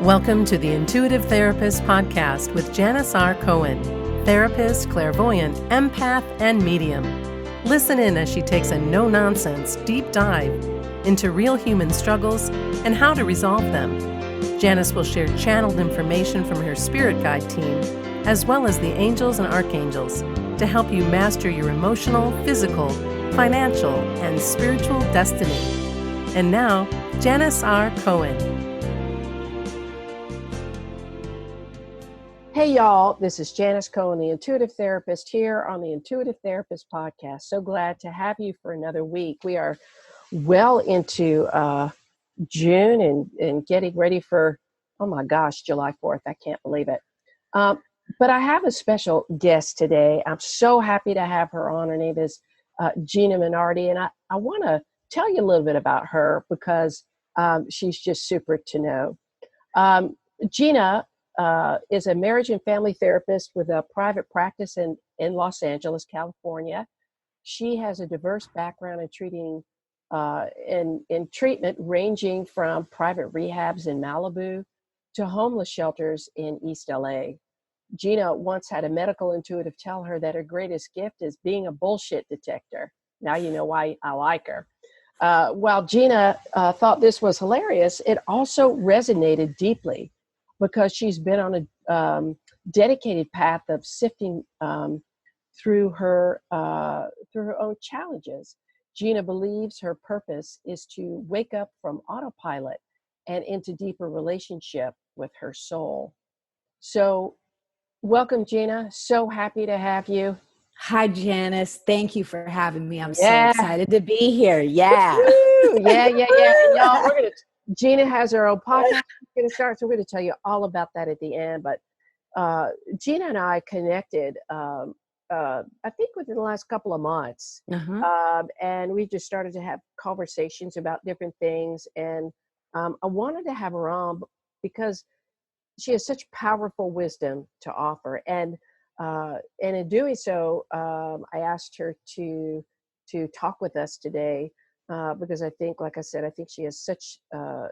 Welcome to the Intuitive Therapist podcast with Janis R. Cohen, therapist, clairvoyant, empath, and medium. Listen in as she takes a no-nonsense deep dive into real human struggles and how to resolve them. Janis will share channeled information from her spirit guide team, as well as the angels and archangels, to help you master your emotional, physical, financial, and spiritual destiny. And now, Janis R. Cohen. Hey y'all, this is Janis Cohen, the Intuitive Therapist, here on the Intuitive Therapist podcast. So glad to have you for another week. We are well into June and getting ready for, oh my gosh, July 4th. I can't believe it. But I have a special guest today. I'm so happy to have her on. Her name is Gina Minardi, and I want to tell you a little bit about her because she's just super to know. Gina is a marriage and family therapist with a private practice in Los Angeles, California. She has a diverse background in treating in treatment ranging from private rehabs in Malibu to homeless shelters in East LA. Gina once had a medical intuitive tell her that her greatest gift is being a bullshit detector. Now you know why I like her. While Gina thought this was hilarious, it also resonated deeply, because she's been on a dedicated path of sifting through her own challenges. Gina believes her purpose is to wake up from autopilot and into deeper relationship with her soul. So, welcome, Gina. So happy to have you. Hi, Janis. Thank you for having me. I'm so Yeah. excited to be here. Yeah. Woo-hoo! Yeah. And y'all, Gina has her own podcast. We're going to start, so we're going to tell you all about that at the end. But Gina and I connected, I think within the last couple of months. And we just started to have conversations about different things. And I wanted to have her on because she has such powerful wisdom to offer. And in doing so, I asked her to talk with us today because I think, like I said, I think she has such a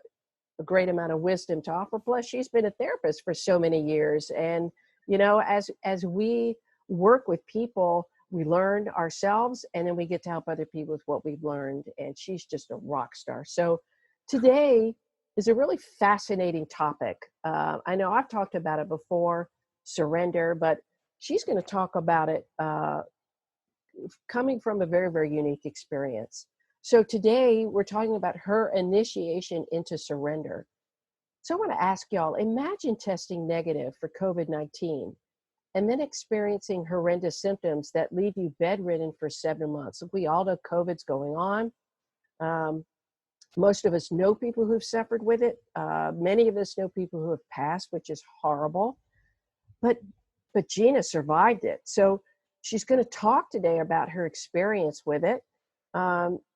great amount of wisdom to offer. Plus, she's been a therapist for so many years. And, you know, as we work with people, we learn ourselves, and then we get to help other people with what we've learned. And she's just a rock star. So today is a really fascinating topic. I know I've talked about it before, surrender, but she's going to talk about it coming from a very, very unique experience. So today we're talking about her initiation into surrender. So I want to ask y'all, imagine testing negative for COVID-19 and then experiencing horrendous symptoms that leave you bedridden for 7 months. We all know COVID's going on. Most of us know people who've suffered with it. Many of us know people who have passed, which is horrible. But Gina survived it. So she's going to talk today about her experience with it.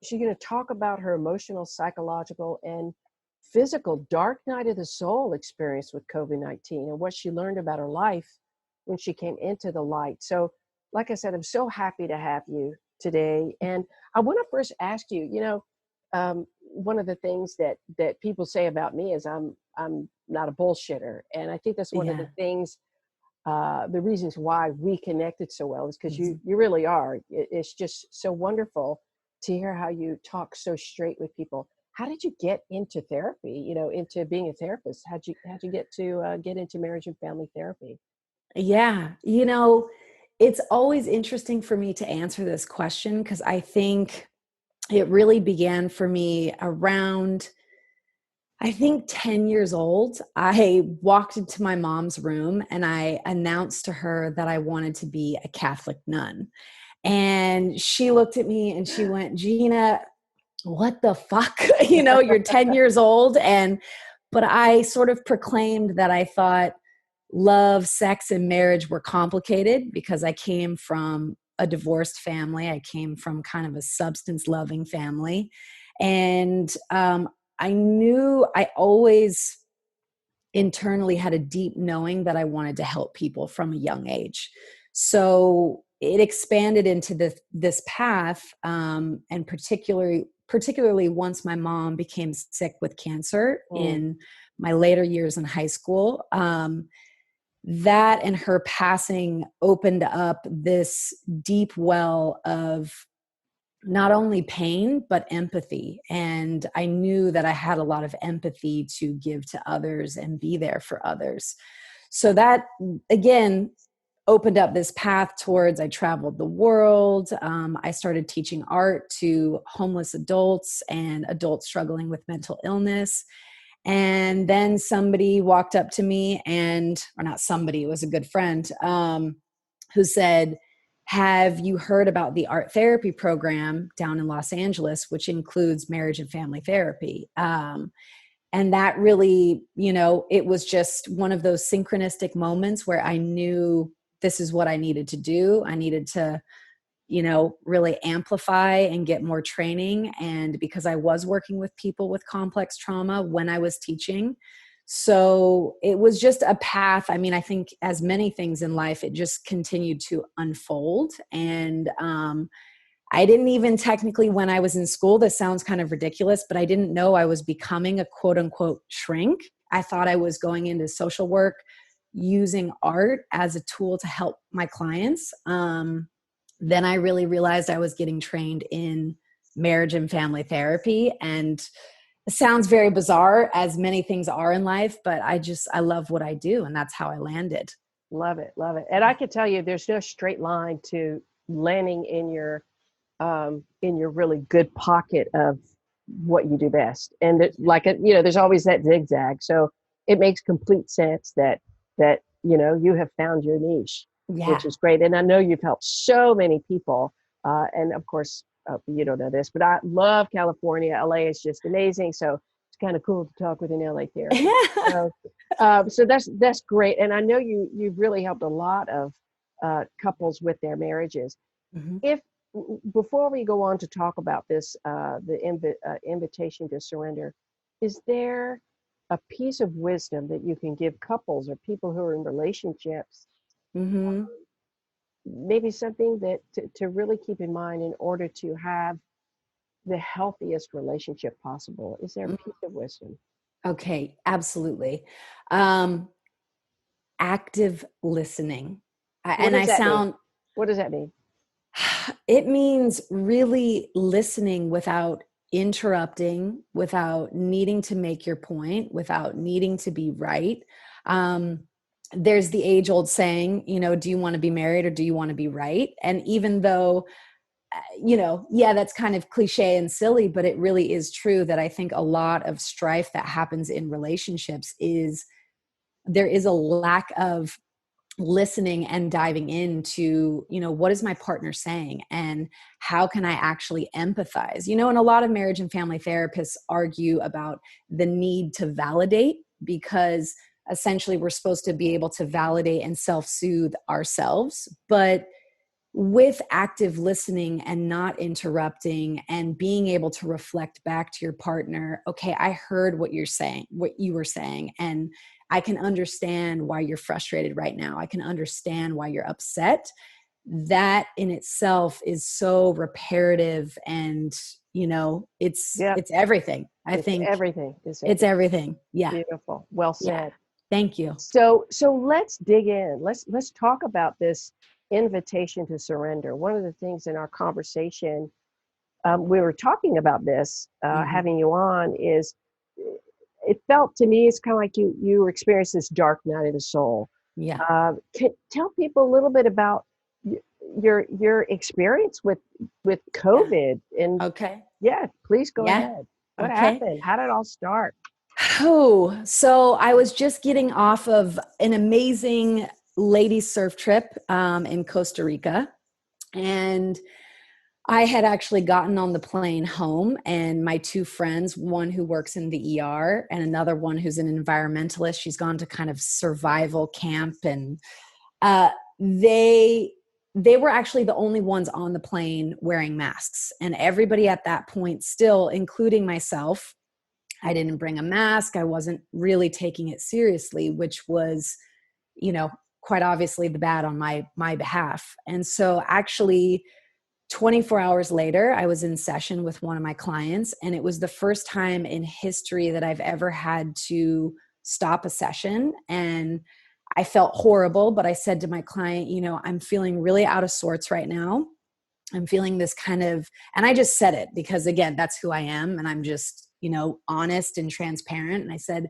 She's going to talk about her emotional, psychological, and physical dark night of the soul experience with COVID-19 and what she learned about her life when she came into the light. So, like I said, I'm so happy to have you today. And I want to first ask you, one of the things that people say about me is I'm not a bullshitter. And I think that's one of the things, the reasons why we connected so well is because you really are. It's just so wonderful to hear how you talk so straight with people. How did you get into therapy, into being a therapist? How'd you get to get into marriage and family therapy? Yeah. It's always interesting for me to answer this question because I think it really began for me around, 10 years old. I walked into my mom's room and I announced to her that I wanted to be a Catholic nun. And she looked at me and she went, Gina, what the fuck? You're 10 years old. But I sort of proclaimed that I thought love, sex, and marriage were complicated because I came from a divorced family. I came from kind of a substance-loving family. And I knew I always internally had a deep knowing that I wanted to help people from a young age. So it expanded into this path, and particularly particularly once my mom became sick with cancer Mm. in my later years in high school. That and her passing opened up this deep well of not only pain, but empathy. And I knew that I had a lot of empathy to give to others and be there for others. So that, again, opened up this path towards, I traveled the world. I started teaching art to homeless adults and adults struggling with mental illness. And then somebody walked up to me or not somebody, it was a good friend, who said, have you heard about the art therapy program down in Los Angeles, which includes marriage and family therapy? And that really, it was just one of those synchronistic moments where I knew this is what I needed to do. I needed to, really amplify and get more training. And because I was working with people with complex trauma when I was teaching. So it was just a path. I mean, I think as many things in life, it just continued to unfold. And I didn't even technically, when I was in school, this sounds kind of ridiculous, but I didn't know I was becoming a quote unquote shrink. I thought I was going into social work using art as a tool to help my clients. Then I really realized I was getting trained in marriage and family therapy. And it sounds very bizarre, as many things are in life, but I love what I do. And that's how I landed. Love it. Love it. And I can tell you, there's no straight line to landing in your really good pocket of what you do best. And there's always that zigzag. So it makes complete sense that you have found your niche, Yeah. which is great. And I know you've helped so many people. And of course, you don't know this, but I love California. LA is just amazing. So it's kind of cool to talk with an LA therapist. So that's great. And I know you've really helped a lot of couples with their marriages. Mm-hmm. If Before we go on to talk about this, invitation to surrender, is there a piece of wisdom that you can give couples or people who are in relationships? Mm-hmm. Maybe something that to really keep in mind in order to have the healthiest relationship possible. Is there a piece of wisdom? Okay, absolutely. Active listening. What And does I that mean? sound, What does that mean? it means really listening without interrupting, without needing to make your point, without needing to be right. There's the age old saying, do you want to be married or do you want to be right? And even though, yeah, that's kind of cliche and silly, but it really is true that I think a lot of strife that happens in relationships is there is a lack of listening and diving into, what is my partner saying and how can I actually empathize? And a lot of marriage and family therapists argue about the need to validate, because essentially we're supposed to be able to validate and self-soothe ourselves. But with active listening and not interrupting and being able to reflect back to your partner, okay, I heard what you were saying, and I can understand why you're frustrated right now. I can understand why you're upset. That in itself is so reparative, and it's Yep. everything. I It's think everything. it's everything. Yeah. Beautiful. Well Yeah. said. Thank you. So let's dig in. Let's talk about this invitation to surrender. One of the things in our conversation, we were talking about this, having you on, is it felt to me it's kind of like you experienced this dark night of the soul. Yeah. Tell people a little bit about your experience with COVID. And Okay. yeah, please go Yeah. ahead. What Okay. happened? How did it all start? Oh, so I was just getting off of an amazing ladies surf trip in Costa Rica. And I had actually gotten on the plane home, and my two friends, one who works in the ER and another one who's an environmentalist, she's gone to kind of survival camp. And they were actually the only ones on the plane wearing masks. And everybody at that point still, including myself, I didn't bring a mask. I wasn't really taking it seriously, which was, quite obviously the bad on my behalf. And so actually 24 hours later, I was in session with one of my clients, and it was the first time in history that I've ever had to stop a session. And I felt horrible, but I said to my client, you know, I'm feeling really out of sorts right now. I'm feeling this kind of, and I just said it because, again, that's who I am. And I'm just, you know, honest and transparent. And I said,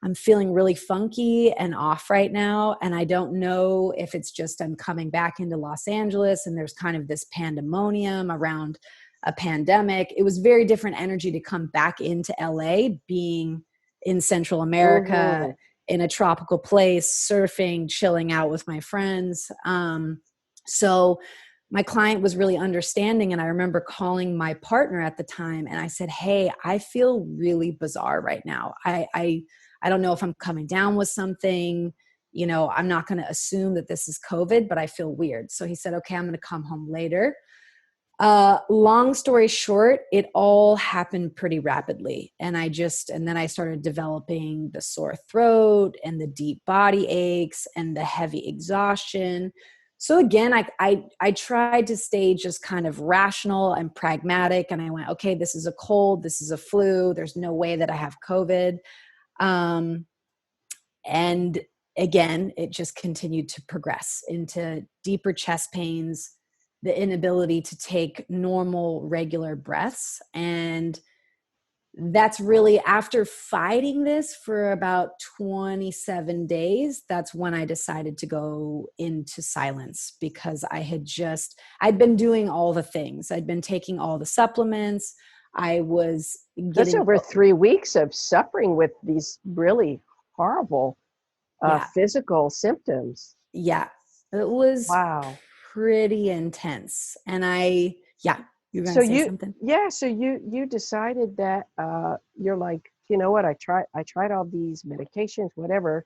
I'm feeling really funky and off right now. And I don't know if it's just I'm coming back into Los Angeles and there's kind of this pandemonium around a pandemic. It was very different energy to come back into LA, being in Central America, in a tropical place, surfing, chilling out with my friends. So my client was really understanding. And I remember calling my partner at the time and I said, hey, I feel really bizarre right now. I don't know if I'm coming down with something, you know, I'm not going to assume that this is COVID, but I feel weird. So he said, okay, I'm going to come home later. Long story short, it all happened pretty rapidly. And then I started developing the sore throat and the deep body aches and the heavy exhaustion. So again, I tried to stay just kind of rational and pragmatic. And I went, okay, this is a cold, this is a flu. There's no way that I have COVID. And again, it just continued to progress into deeper chest pains, the inability to take normal, regular breaths. And that's really, after fighting this for about 27 days, that's when I decided to go into silence, because I'd been doing all the things. I'd been taking all the supplements. I was getting— That's over 3 weeks of suffering with these really horrible physical symptoms. Yeah, it was Wow. pretty intense. And you're going to say something? Yeah, so you decided that you're like, you know what, I tried all these medications, whatever.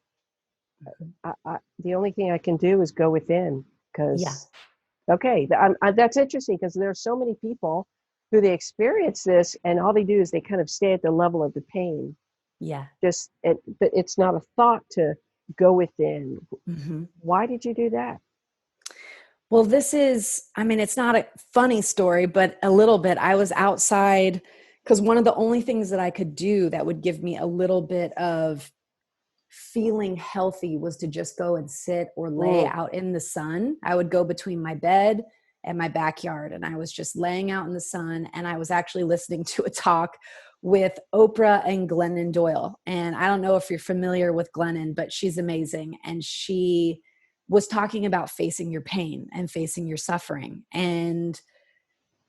The only thing I can do is go within, because okay, that's interesting, because there are so many people who they experience this and all they do is they kind of stay at the level of the pain. Yeah. But it's not a thought to go within. Mm-hmm. Why did you do that? Well, it's not a funny story, but a little bit. I was outside because one of the only things that I could do that would give me a little bit of feeling healthy was to just go and sit or lay out in the sun. I would go between my bed and my backyard, and I was just laying out in the sun, and I was actually listening to a talk with Oprah and Glennon Doyle. And I don't know if you're familiar with Glennon, but she's amazing. And she was talking about facing your pain and facing your suffering. And,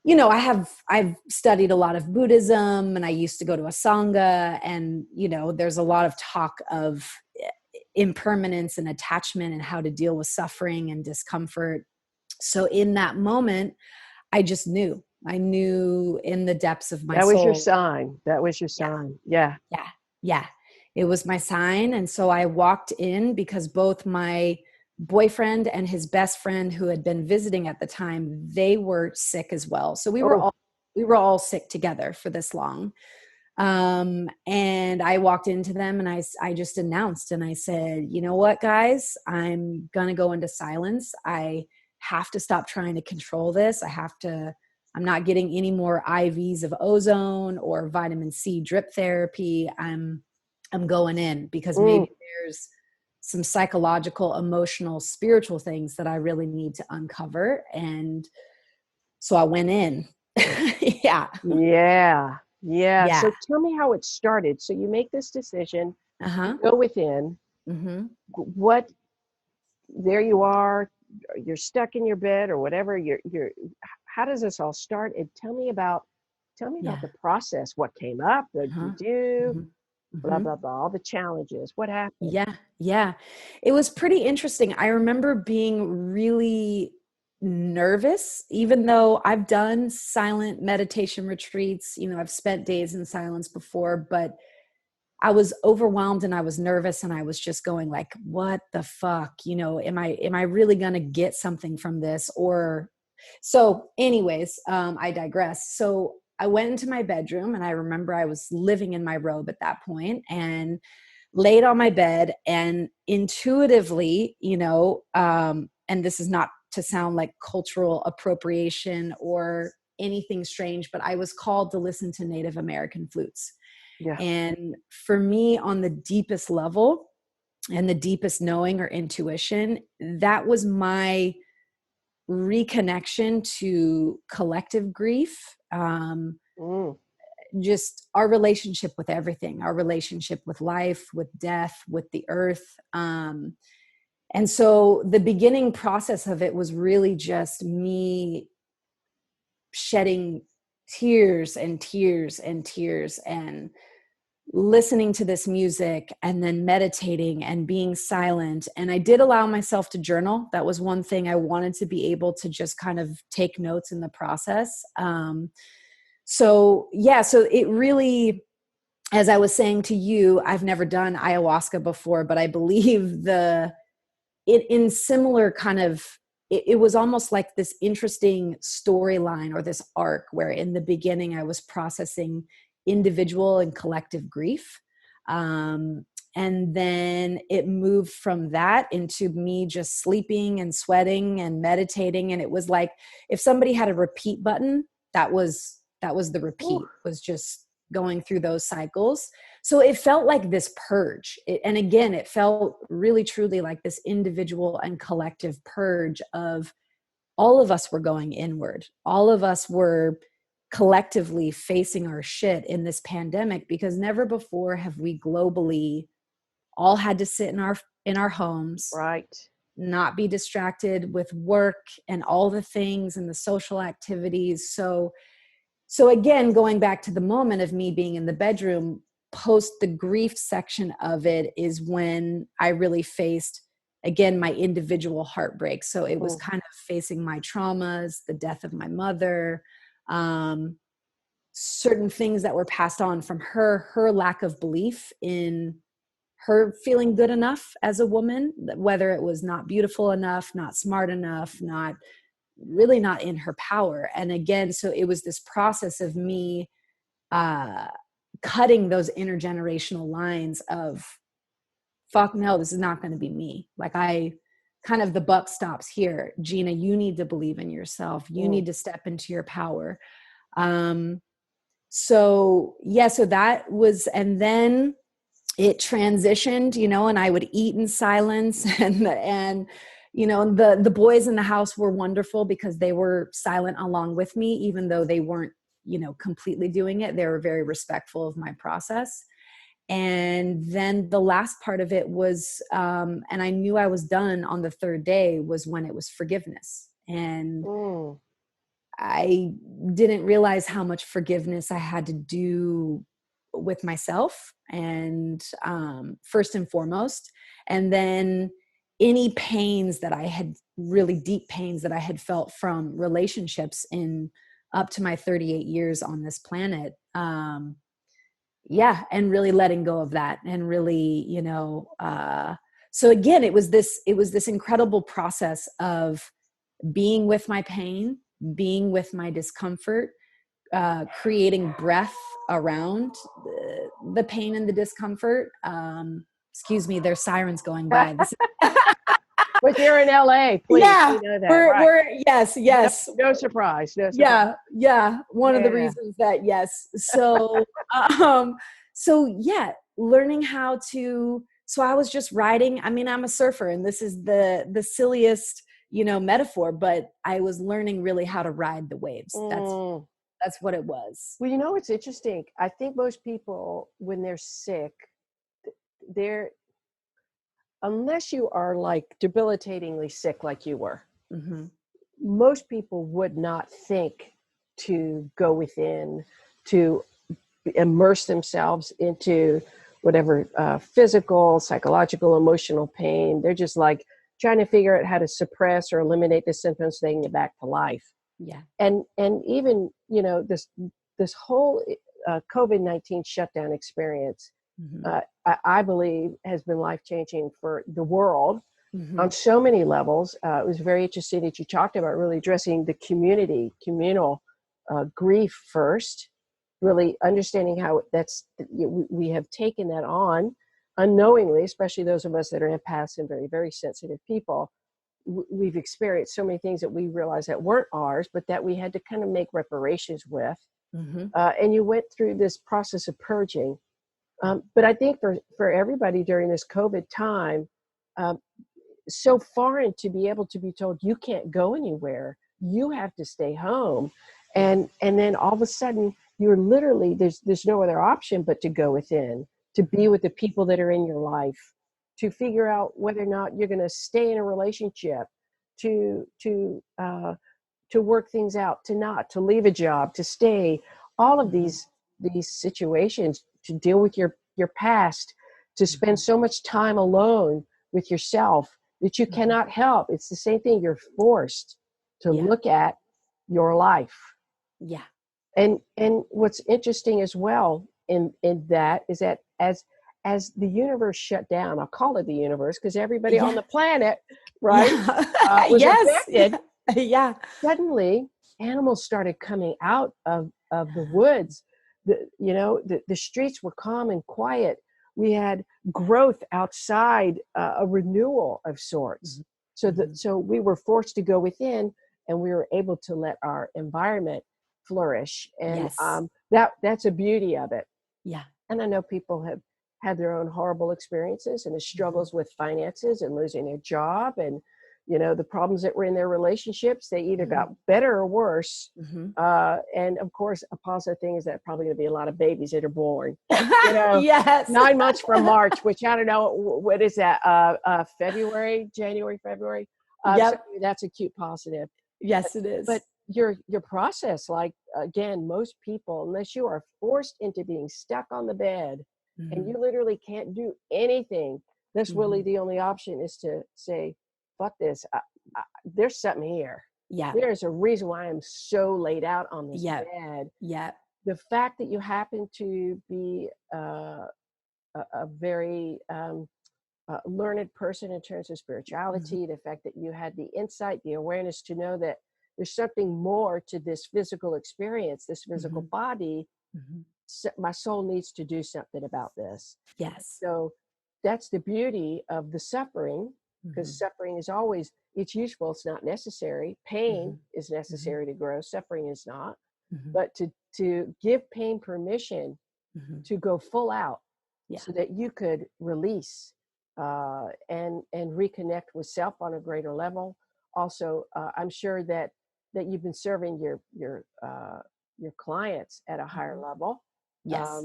you know, I've studied a lot of Buddhism, and I used to go to a Sangha, and, you know, there's a lot of talk of impermanence and attachment and how to deal with suffering and discomfort. So in that moment, I just knew. I knew in the depths of my soul. That was your sign. That was your sign. Yeah. Yeah. It was my sign. And so I walked in, because both my boyfriend and his best friend, who had been visiting at the time, they were sick as well. So we were all sick together for this long. And I walked into them and I just announced, and I said, you know what, guys, I'm going to go into silence. I have to stop trying to control this. I'm not getting any more IVs of ozone or vitamin C drip therapy. I'm going in, because maybe there's some psychological, emotional, spiritual things that I really need to uncover. And so I went in. Yeah. So tell me how it started. So you make this decision, go within. Mm-hmm. What, there you are, you're stuck in your bed or whatever. How does this all start? And tell me about the process. What came up? What did you do? Mm-hmm. Blah, blah, blah, all the challenges. What happened? Yeah. It was pretty interesting. I remember being really nervous, even though I've done silent meditation retreats. You know, I've spent days in silence before, but I was overwhelmed and I was nervous, and I was just going like, what the fuck? You know, am I really going to get something from this? So anyways, I digress. So I went into my bedroom, and I remember I was living in my robe at that point, and laid on my bed, and intuitively, you know, and this is not to sound like cultural appropriation or anything strange, but I was called to listen to Native American flutes. Yeah. And for me, on the deepest level and the deepest knowing or intuition, that was my reconnection to collective grief. Just our relationship with everything, our relationship with life, with death, with the earth. And so the beginning process of it was really just me shedding tears and tears and tears and listening to this music and then meditating and being silent. And I did allow myself to journal. That was one thing I wanted to be able to just kind of take notes in the process. So it really, as I was saying to you, I've never done ayahuasca before, but I believe in similar kind of, it was almost like this interesting storyline or this arc where in the beginning I was processing individual and collective grief. And then it moved from that into me just sleeping and sweating and meditating. And it was like, if somebody had a repeat button, that was the repeat. Was just going through those cycles. So it felt like this purge. And again, it felt really truly like this individual and collective purge of all of us were going inward. All of us were collectively facing our shit in this pandemic, because never before have we globally all had to sit in our homes, Right. not be distracted with work and all the things and the social activities. So again, going back to the moment of me being in the bedroom, post the grief section of it is when I really faced, again, my individual heartbreak. So it was kind of facing my traumas, the death of my mother, certain things that were passed on from her lack of belief in her feeling good enough as a woman, whether it was not beautiful enough, not smart enough, not in her power. And again, so it was this process of me cutting those intergenerational lines of, fuck no, this is not going to be me. Like the buck stops here. Gina, you need to believe in yourself. You need to step into your power. So that was, and then it transitioned, and I would eat in silence and the boys in the house were wonderful because they were silent along with me, even though they weren't, completely doing it. They were very respectful of my process. And then the last part of it was, and I knew I was done on the third day, was when it was forgiveness. And I didn't realize how much forgiveness I had to do with myself, and first and foremost, and then any pains that I had, really deep pains that I had felt from relationships in up to my 38 years on this planet. And really letting go of that, and really, so again, it was this incredible process of being with my pain, being with my discomfort, creating breath around the pain and the discomfort. Excuse me, there's sirens going by. But you're in LA, please. Yeah, you know that, we're yes. No surprise. Yeah. One of the reasons that, yes. So, learning how to. So I was just riding. I mean, I'm a surfer, and this is the silliest, metaphor, but I was learning really how to ride the waves. That's what it was. Well, it's interesting. I think most people, when they're sick, unless you are like debilitatingly sick like you were, most people would not think to go within, to immerse themselves into whatever physical, psychological, emotional pain. They're just like trying to figure out how to suppress or eliminate the symptoms so they can get back to life. Yeah. And even, this whole COVID-19 shutdown experience, I believe has been life-changing for the world on so many levels. It was very interesting that you talked about really addressing the communal grief first, really understanding how we have taken that on unknowingly, especially those of us that are empaths and very, very sensitive people. we've experienced so many things that we realized that weren't ours, but that we had to kind of make reparations with. And you went through this process of purging. But I think for everybody during this COVID time, so foreign to be able to be told you can't go anywhere, you have to stay home, and then all of a sudden you're literally there's no other option but to go within, to be with the people that are in your life, to figure out whether or not you're going to stay in a relationship, to work things out, to leave a job, to stay, all of these situations, to deal with your past, to spend so much time alone with yourself that you cannot help. It's the same thing. You're forced to look at your life. Yeah. And what's interesting as well in that is that as the universe shut down, I'll call it the universe because everybody on the planet, right, was affected. Yeah. Suddenly, animals started coming out of the woods. The streets were calm and quiet. We had growth outside, a renewal of sorts. So we were forced to go within, and we were able to let our environment flourish. And that's a beauty of it. Yeah. And I know people have had their own horrible experiences and the struggles with finances and losing their job, and the problems that were in their relationships. They either got better or worse. And of course, a positive thing is that probably going to be a lot of babies that are born. Yes. 9 months from March, which I don't know, what is that? January, February. So that's a cute positive. Yes, it is. But your process, like, again, most people, unless you are forced into being stuck on the bed and you literally can't do anything, that's really the only option, is to say, fuck this. There's something here. Yeah. There's a reason why I'm so laid out on this bed. Yeah. The fact that you happen to be a very learned person in terms of spirituality, the fact that you had the insight, the awareness to know that there's something more to this physical experience, this physical body. So my soul needs to do something about this. Yes. So that's the beauty of the suffering, because suffering is always, it's useful, it's not necessary. Pain is necessary to grow, suffering is not. But to give pain permission to go full out, so that you could release and reconnect with self on a greater level. Also, I'm sure that you've been serving your clients at a higher level. Yes.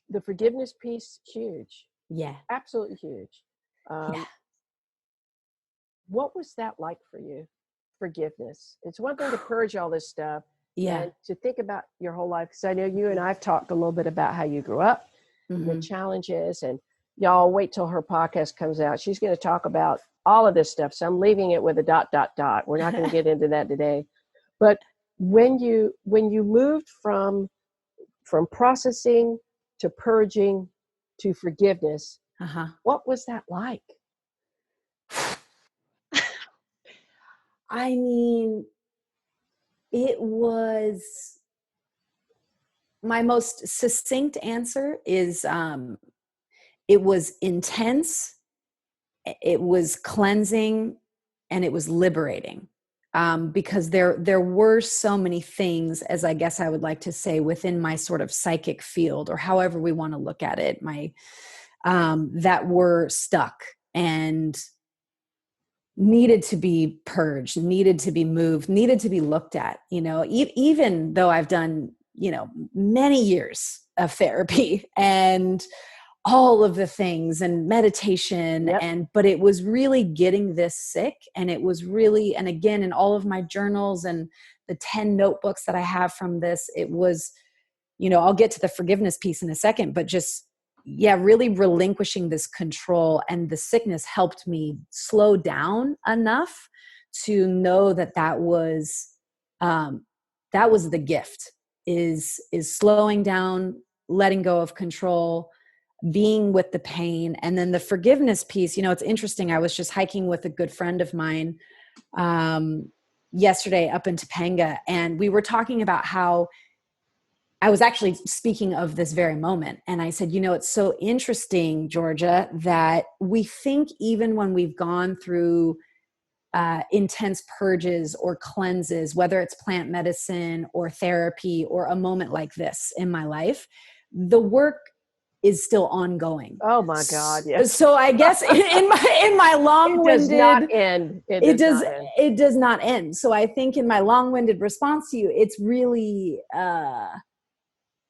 The forgiveness piece, huge. Yeah. Absolutely huge. What was that like for you? Forgiveness. It's one thing to purge all this stuff, and to think about your whole life. Because I know you and I've talked a little bit about how you grew up, the challenges, and y'all wait till her podcast comes out. She's going to talk about all of this stuff. So I'm leaving it with a ... We're not going to get into that today. But when you moved from processing to purging to forgiveness, what was that like? I mean, it was, my most succinct answer is, it was intense, it was cleansing, and it was liberating. Because there were so many things, as I guess I would like to say, within my sort of psychic field, or however we want to look at it, that were stuck and needed to be purged, needed to be moved, needed to be looked at. Even though I've done, many years of therapy and all of the things and meditation, but it was really getting this sick. And it was really, and again, in all of my journals and the 10 notebooks that I have from this, it was, I'll get to the forgiveness piece in a second, but just, really relinquishing this control, and the sickness helped me slow down enough to know that was the gift, is slowing down, letting go of control, being with the pain. And then the forgiveness piece, it's interesting. I was just hiking with a good friend of mine yesterday up in Topanga, and we were talking about how I was actually speaking of this very moment. And I said, it's so interesting, Georgia, that we think even when we've gone through intense purges or cleanses, whether it's plant medicine or therapy or a moment like this in my life, the work is still ongoing. Oh my God, yes. So I guess in my long-winded, it does not end. It does not end. So I think in my long-winded response to you, it's really,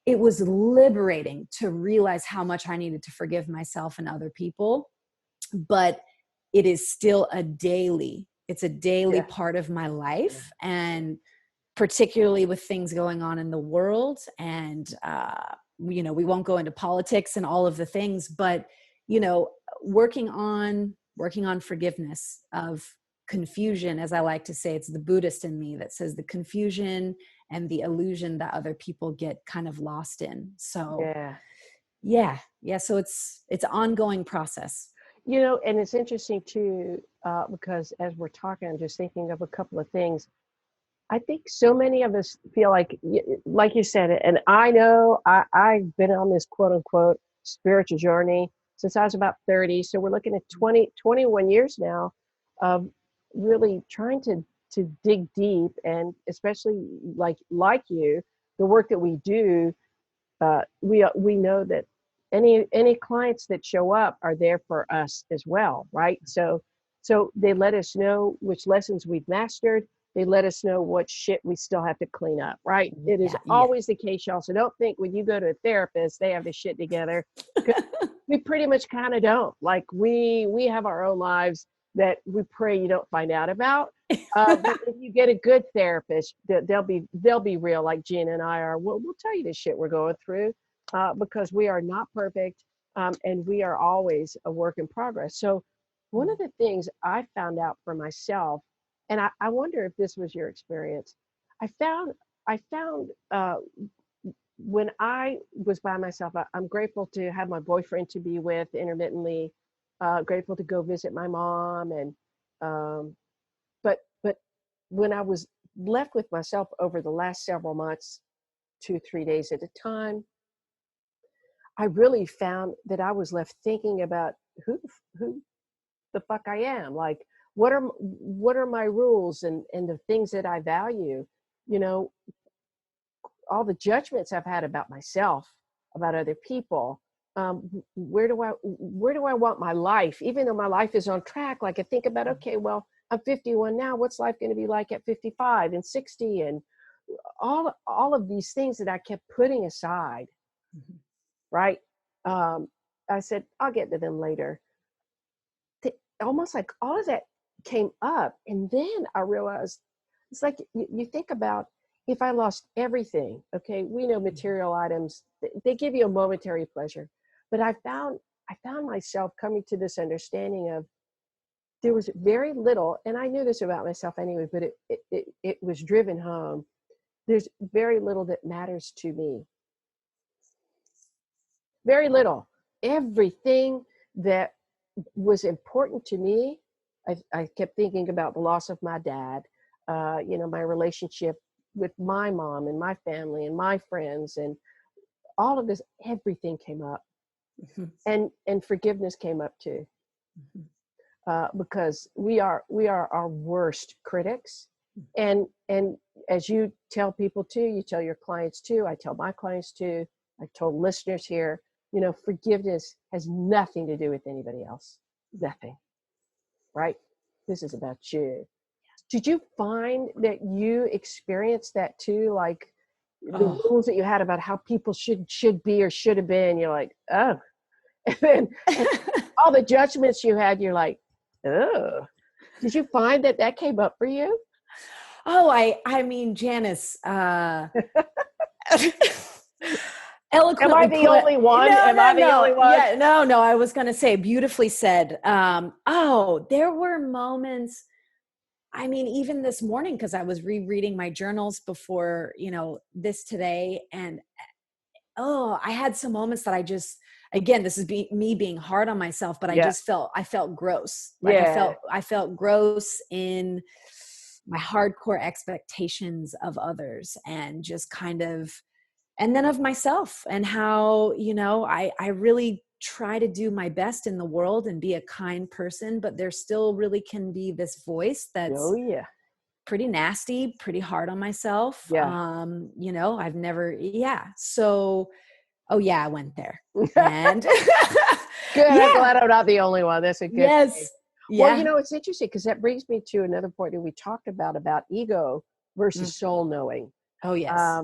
it was liberating to realize how much I needed to forgive myself and other people, but it is still it's a daily part of my life. And particularly with things going on in the world, and, we won't go into politics and all of the things, but, working on forgiveness of confusion, as I like to say, it's the Buddhist in me that says the confusion and the illusion that other people get kind of lost in. So yeah. So it's an ongoing process. And it's interesting too, because as we're talking, I'm just thinking of a couple of things. I think so many of us feel like you said it, and I know I've been on this quote unquote spiritual journey since I was about 30. So we're looking at 21 years now of really trying to dig deep, and especially like you, the work that we do, we know that any clients that show up are there for us as well, right? So they let us know which lessons we've mastered. They let us know what shit we still have to clean up, right? It is always the case, y'all. So don't think when you go to a therapist, they have the shit together. We pretty much kind of don't. Like we have our own lives that we pray you don't find out about. But if you get a good therapist, they'll be real, like Gina and I are. We'll tell you the shit we're going through, because we are not perfect, and we are always a work in progress. So one of the things I found out for myself, and I wonder if this was your experience, I found when I was by myself, I'm grateful to have my boyfriend to be with intermittently, grateful to go visit my mom, and but when I was left with myself over the last several months, 2-3 days at a time, I really found that I was left thinking about who the fuck I am. Like, what are my rules and the things that I value? All the judgments I've had about myself, about other people. Where do I want my life? Even though my life is on track, like I think about, okay, well, I'm 51 now. What's life going to be like at 55 and 60? And all of these things that I kept putting aside, right? I said, I'll get to them later. Almost like all of that came up. And then I realized, it's like you think about, if I lost everything, okay, we know material items, they give you a momentary pleasure. But I found myself coming to this understanding of, there was very little, and I knew this about myself anyway, but it was driven home. There's very little that matters to me. Very little. Everything that was important to me, I kept thinking about the loss of my dad, my relationship with my mom and my family and my friends, and all of this, everything came up. And forgiveness came up too. Because we are our worst critics. And as you tell people too, you tell your clients too, I tell my clients too, I've told listeners here, forgiveness has nothing to do with anybody else. Nothing. Right? This is about you. Did you find that you experienced that too? Like the rules that you had about how people should be or should have been, you're like, oh. And then all the judgments you had, you're like, oh. Did you find that came up for you? Oh, I mean, Janis, eloquently. Am I the only one? Am I the only one? Yeah, no, I was going to say, beautifully said. There were moments, I mean, even this morning, because I was rereading my journals before, this today. And, I had some moments that I just, again, this is me being hard on myself, but I felt gross. Like I felt gross in my hardcore expectations of others, and just kind of, and then of myself, and how, I really try to do my best in the world and be a kind person, but there still really can be this voice that's Oh yeah. pretty nasty, pretty hard on myself. Yeah. I've never, So, oh yeah, I went there. And Good. I'm yeah, glad I'm not the only one. That's a good thing. yes. Well, Yeah. it's interesting because that brings me to another point that we talked about ego Mm. versus soul knowing. Oh yes.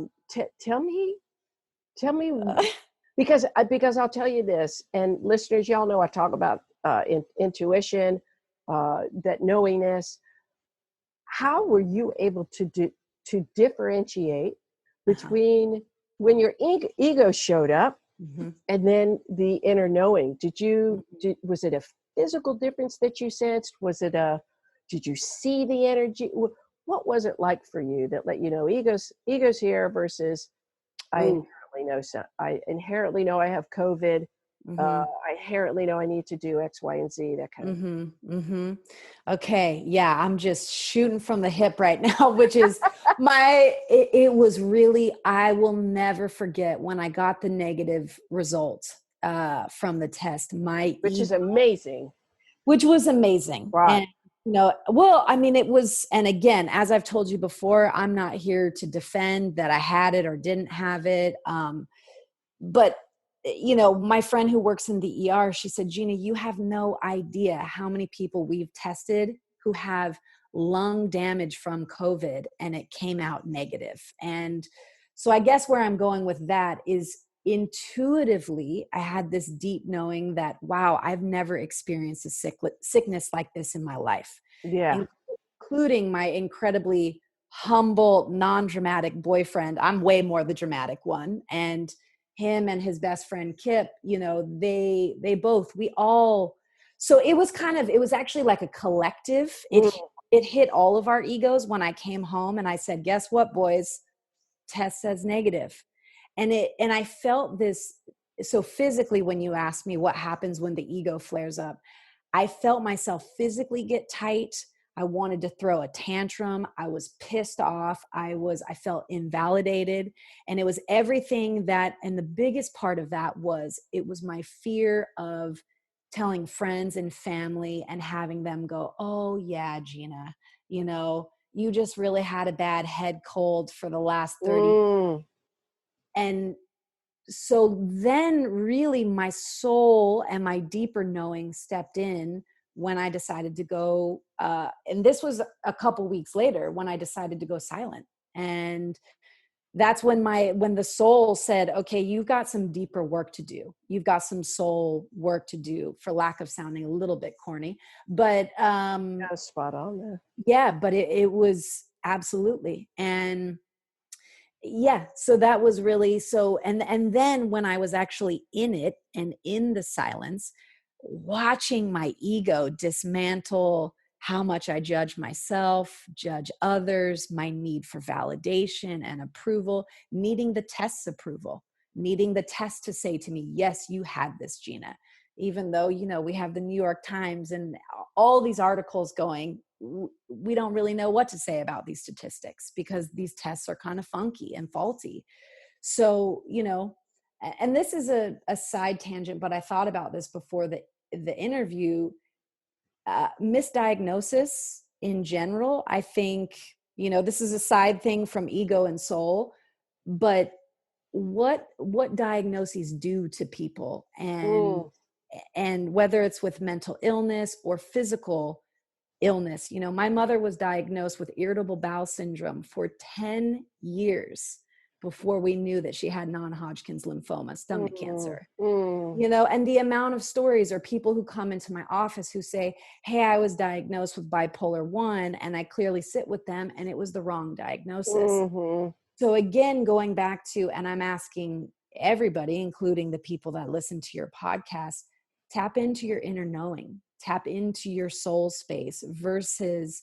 Tell me, because I'll tell you this, and listeners, y'all know I talk about intuition, that knowingness. How were you able to differentiate Uh-huh. between when your ego showed up Mm-hmm. and then the inner knowing? Was it a physical difference that you sensed? Did you see the energy? What was it like for you that let you know ego's here versus Ooh. I inherently know I have COVID. Mm-hmm. I inherently know I need to do X, Y, and Z, that kind of thing. Mm-hmm. Mm-hmm. Okay. Yeah. I'm just shooting from the hip right now, which is it was really, I will never forget when I got the negative result from the test, Which is amazing. which was amazing. Right. And, well, I mean, it was, and again, as I've told you before, I'm not here to defend that I had it or didn't have it. But my friend who works in the ER, she said, Gina, you have no idea how many people we've tested who have lung damage from COVID and it came out negative. And so I guess where I'm going with that is intuitively, I had this deep knowing that, wow, I've never experienced a sickness like this in my life, Yeah. including my incredibly humble, non-dramatic boyfriend. I'm way more the dramatic one. And him and his best friend Kip, we all, so it was actually like a collective. Mm. It hit all of our egos when I came home and I said, guess what, boys? Test says negative. And I felt this. So physically, when you ask me what happens when the ego flares up, I felt myself physically get tight. I wanted to throw a tantrum. I was pissed off. I felt invalidated. And it was everything and the biggest part of that it was my fear of telling friends and family and having them go, oh yeah, Gina, you just really had a bad head cold for the last 30 years. Mm. And so then really my soul and my deeper knowing stepped in when I decided to go, and this was a couple weeks later when I decided to go silent. And that's when the soul said, okay, you've got some deeper work to do. You've got some soul work to do, for lack of sounding a little bit corny, but Yeah, spot on there. yeah, but it was absolutely. And yeah, so that was really so. And then when I was actually in it and in the silence, watching my ego dismantle how much I judge myself, judge others, my need for validation and approval, needing the test's approval, needing the test to say to me, yes, you had this, Gina. Even though, we have the New York Times and all these articles going, we don't really know what to say about these statistics because these tests are kind of funky and faulty. So, and this is a side tangent, but I thought about this before the interview. Misdiagnosis in general, I think, this is a side thing from ego and soul, but what diagnoses do to people, Mm. and whether it's with mental illness or physical illness. My mother was diagnosed with irritable bowel syndrome for 10 years before we knew that she had non-Hodgkin's lymphoma, stomach cancer. Mm. And the amount of stories or people who come into my office who say, hey, I was diagnosed with bipolar 1, and I clearly sit with them and it was the wrong diagnosis. Mm-hmm. So again, going back to, and I'm asking everybody, including the people that listen to your podcast, tap into your inner knowing, tap into your soul space versus,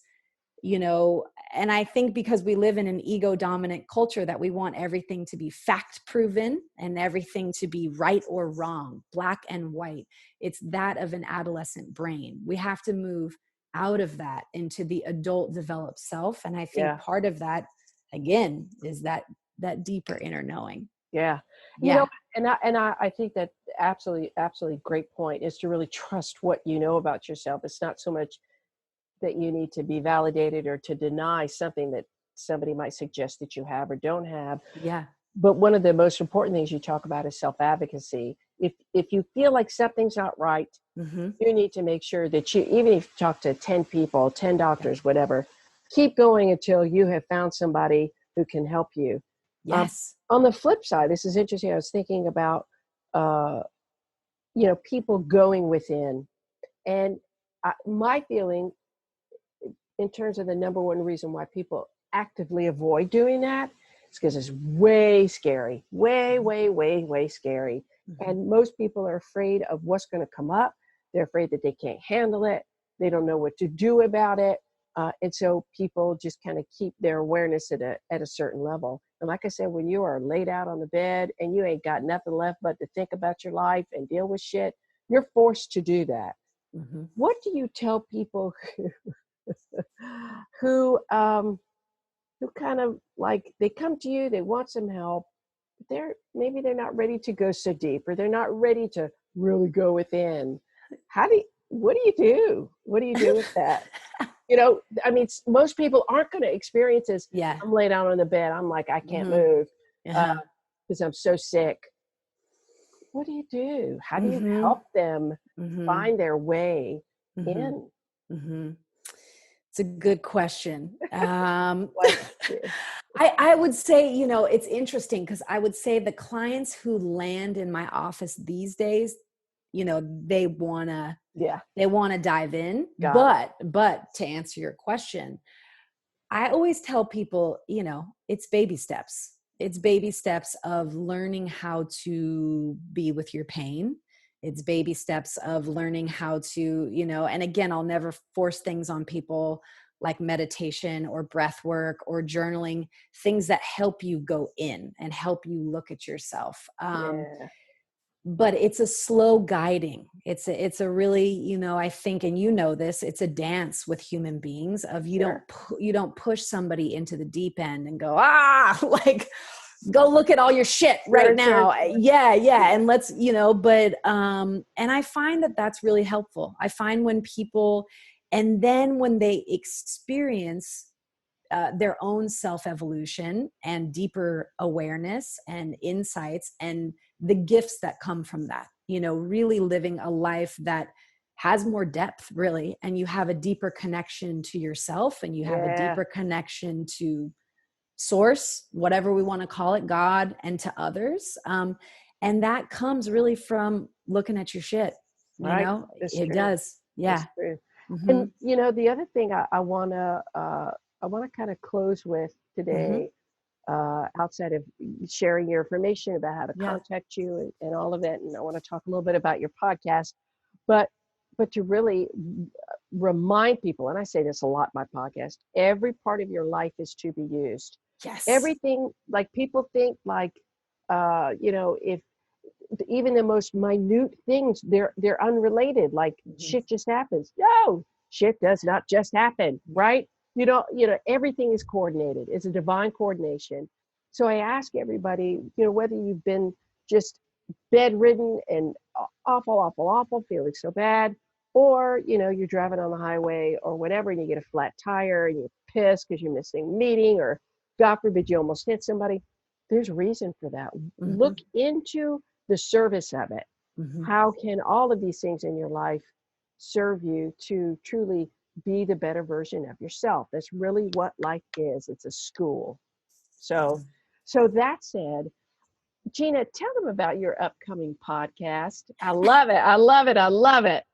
and I think because we live in an ego dominant culture that we want everything to be fact proven and everything to be right or wrong, black and white. It's that of an adolescent brain. We have to move out of that into the adult developed self. And I think Yeah. part of that, again, is that deeper inner knowing. Yeah. You know, Yeah. and I think that absolutely great point is to really trust what you know about yourself. It's not so much that you need to be validated or to deny something that somebody might suggest that you have or don't have. Yeah. But one of the most important things you talk about is self-advocacy. If you feel like something's not right, Mm-hmm. you need to make sure that you, even if you talk to 10 people, 10 Yeah. doctors, whatever, keep going until you have found somebody who can help you. Yes. On the flip side, this is interesting. I was thinking about, uh, people going within. And my feeling in terms of the number one reason why people actively avoid doing that is because it's way scary, way, Mhm. way, way, way scary. Mhm. And most people are afraid of what's going to come up. They're afraid that they can't handle it. They don't know what to do about it. And so people just kind of keep their awareness at a certain level. And like I said, when you are laid out on the bed and you ain't got nothing left but to think about your life and deal with shit, you're forced to do that. Mhm. What do you tell people who kind of like they come to you, they want some help, but they're not ready to go so deep, or they're not ready to really go within? What do you do? What do you do with that? I mean, most people aren't going to experience this. Yeah. I'm laid out on the bed. I'm like, I can't Mhm. move Uh-huh. because I'm so sick. What do you do? How do you Mhm. help them Mhm. find their way Mhm. in? Mhm. It's a good question. Like, yeah, I would say, it's interesting because I would say the clients who land in my office these days, they wanna yeah, they wanna dive in. got it. But to answer your question, I always tell people, it's baby steps. It's baby steps of learning how to be with your pain. It's baby steps of learning how to, and again, I'll never force things on people like meditation or breath work or journaling, things that help you go in and help you look at yourself. Yeah, But it's a slow guiding. It's a really, I think, and this, it's a dance with human beings of sure. you don't push somebody into the deep end and go, like, go look at all your shit right Sure, sure, now. sure. Yeah. And let's, but and I find that that's really helpful. I find when people, and then when they experience their own self-evolution and deeper awareness and insights and the gifts that come from that, really living a life that has more depth, really, and you have a deeper connection to yourself and you have a Yeah, deeper connection to source, whatever we want to call it, God, and to others. And that comes really from looking at your shit. right. That's It true. does. That's Yeah. true. Mm-hmm. And the other thing I wanna kind of close with Mm-hmm. today, outside of sharing your information about how to Yeah. contact you and all of it, and I want to talk a little bit about your podcast, but to really remind people, and I say this a lot in my podcast, every part of your life is to be used. Yes. Everything, like people think like, if even the most minute things, they're unrelated, like Mm-hmm. shit just happens. No, shit does not just happen, right? Everything is coordinated. It's a divine coordination. So I ask everybody, whether you've been just bedridden and awful, awful, awful, feeling so bad, or you're driving on the highway or whatever, and you get a flat tire and you're pissed because you're missing a meeting, or God forbid you almost hit somebody. There's reason for that. Mm-hmm. Look into the service of it. Mm-hmm. How can all of these things in your life serve you to truly be the better version of yourself? That's really what life is. It's a school. So, that said, Gina, tell them about your upcoming podcast. I love it. I love it. I love it.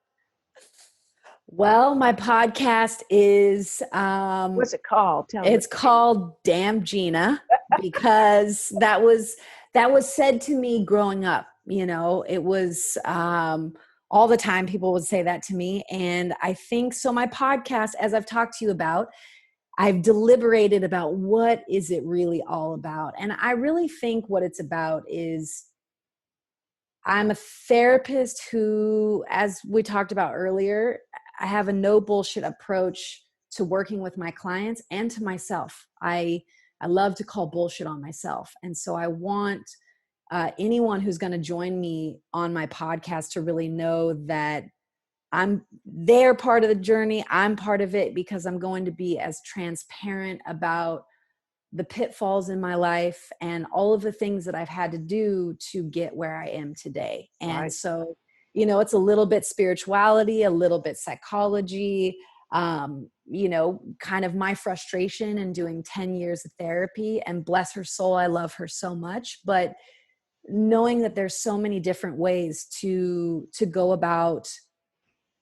Well, my podcast is What's it called? Tell them. it's called Damn Gina because that was said to me growing up. It was all the time people would say that to me. And I think so my podcast, as I've talked to you about, I've deliberated about what is it really all about. And I really think what it's about is I'm a therapist who, as we talked about earlier, I have a no bullshit approach to working with my clients and to myself. I love to call bullshit on myself. And so I want anyone who's going to join me on my podcast to really know that they're part of the journey. I'm part of it, because I'm going to be as transparent about the pitfalls in my life and all of the things that I've had to do to get where I am today. And Right. so, it's a little bit spirituality, a little bit psychology, kind of my frustration in doing 10 years of therapy, and bless her soul, I love her so much, but knowing that there's so many different ways to go about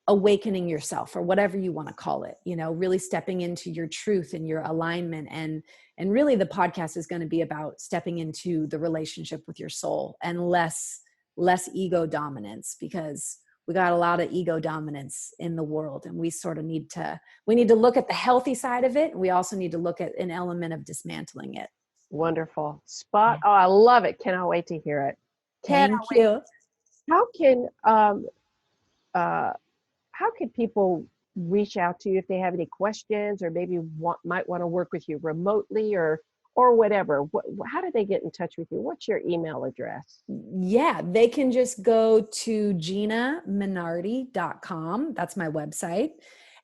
awakening yourself, or whatever you want to call it, really stepping into your truth and your alignment. And really the podcast is going to be about stepping into the relationship with your soul, and less ego dominance, because we got a lot of ego dominance in the world, and we sort of need to look at the healthy side of it. We also need to look at an element of dismantling it. Wonderful. Spot. Oh, I love it. Cannot wait to hear it. Thank you. How can people reach out to you if they have any questions, or maybe might want to work with you remotely or whatever? How do they get in touch with you? What's your email address? Yeah, they can just go to ginaminardi.com. That's my website.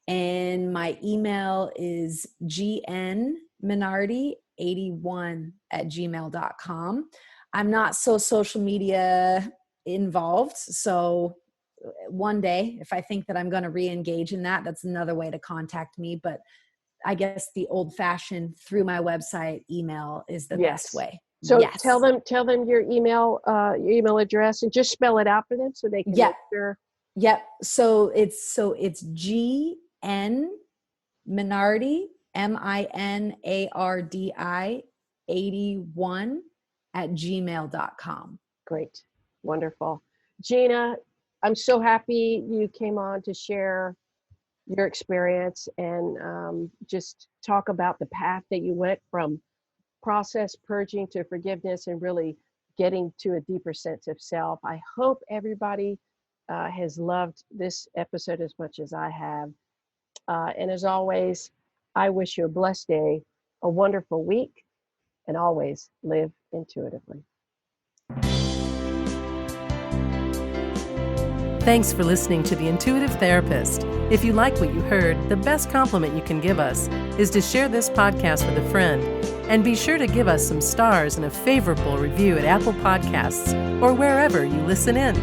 And my email is gnminardi81@gmail.com. I'm not so social media involved. So one day, if I think that I'm going to re-engage in that, that's another way to contact me. But I guess the old-fashioned through my website email is the best way. So tell them your email address, and just spell it out for them so they can make sure. Yep. So it's GN Minardi, MINARDI 81@gmail.com. Great. Wonderful. Gina, I'm so happy you came on to share your experience and just talk about the path that you went from process purging to forgiveness and really getting to a deeper sense of self. I hope everybody has loved this episode as much as I have. And as always, I wish you a blessed day, a wonderful week, and always live intuitively. Thanks for listening to The Intuitive Therapist. If you like what you heard, the best compliment you can give us is to share this podcast with a friend. And be sure to give us some stars and a favorable review at Apple Podcasts or wherever you listen in.